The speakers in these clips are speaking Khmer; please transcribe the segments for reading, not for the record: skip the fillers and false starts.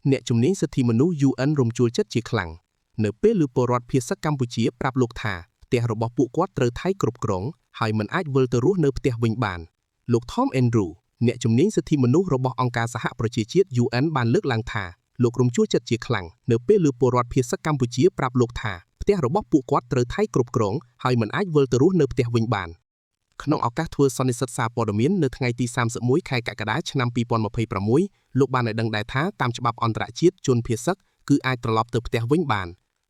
អ្នកជំនាញសិទ្ធិមនុស្ស UN រំជួលចិត្តជាខ្លាំងនៅពេលលើពលរដ្ឋភាសាកម្ពុជាប្រាប់លោកថាផ្ទះរបស់ពួកគាត់ត្រូវថៃគ្រប់គ្រងហើយមិនអាចវិលទៅរស់នៅផ្ទះវិញបានលោក Tom Andrew អ្នកជំនាញសិទ្ធិមនុស្សរបស់អង្គការសហប្រជាជាតិ UN បានលើកឡើងថាលោករំជួលចិត្តជាខ្លាំងនៅពេលលើពលរដ្ឋភាសាកម្ពុជាប្រាប់លោកថាផ្ទះរបស់ពួកគាត់ត្រូវថៃគ្រប់គ្រងហើយមិនអាចវិលទៅរស់នៅផ្ទះវិញបានក្នុងឱកាសធ្វើសន្និសីទសារព័ត៌មាននៅថ្ងៃទី31 ខែកក្កដាឆ្នាំ2026លោកបានឲ្យដឹងដែរថាតាមច្បាប់អន្តរជាតិជនភៀសសឹកគឺអាចត្រឡប់ទៅផ្ទះវិញបាន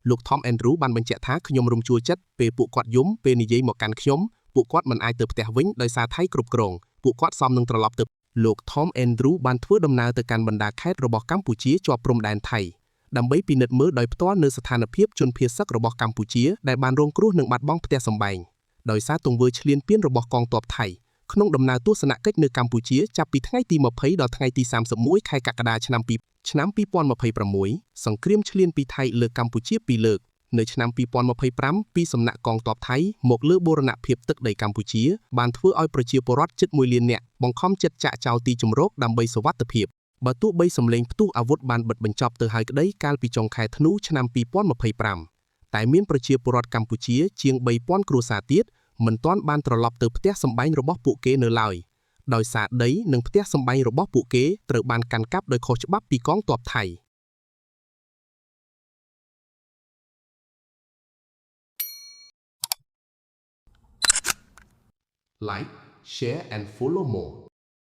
លោក Tom Andrew បានបញ្ជាក់ថាខ្ញុំរំជួលចិត្តពេលពួកគាត់យំពេលនិយាយមកកាន់ខ្ញុំពួកគាត់មិនអាចទៅផ្ទះវិញដោយសារថៃគ្រប់គ្រងពួកគាត់សមនឹងត្រឡប់ទៅលោក Tom Andrew បានធ្វើដំណើរទៅកាន់បណ្ដាខេត្តរបស់កម្ពុជាជាប់ព្រំដែនថៃដើម្បីពិនិត្យមើលដោយផ្ទាល់នៅស្ថានភាពជនភៀសសឹករបស់កម្ពុជាដែលបានរងគ្រោះនឹងបាត់បង់ផ្ទះសម្បែងដោយសារទង្វើឈ្លានពានរបស់កងទ័ពថៃក្នុងដំណើរទស្សនកិច្ចនៅកម្ពុជាចាប់ពីថ្ងៃទី20ដល់ថ្ងៃទី31ខែកក្កដាឆ្នាំ2026សង្គ្រាមឈ្លានពីថៃលើកម្ពុជា2លើកនៅឆ្នាំ2025ពីសំណាក់កងទ័ពថៃមកលើបូរណភាពទឹកដីកម្ពុជាបានធ្វើឲ្យប្រជាពលរដ្ឋជិត1លាននាក់បង្ខំចិត្តចាក់ចោលទីជម្រកដើម្បីសុវត្ថិភាពបើទោះបីសម្លេងផ្ទុះអាវុធបានបិទបញ្ចប់ទៅហើយក្តីកាលពីចុងខែធ្នូឆ្នាំ2025តែមានប្រជាពលរដ្ឋកម្ពុជាជាង 3000 គ្រួសារទៀតមិនទាន់បានត្រឡប់ទៅផ្ទះសម្បែងរបស់ពួកគេនៅឡើយដោយសារដីនិងផ្ទះសម្បែងរបស់ពួកគេត្រូវបានកាន់កាប់ដោយខុសច្បាប់ពីកងទ័ពថៃLike, share and follow more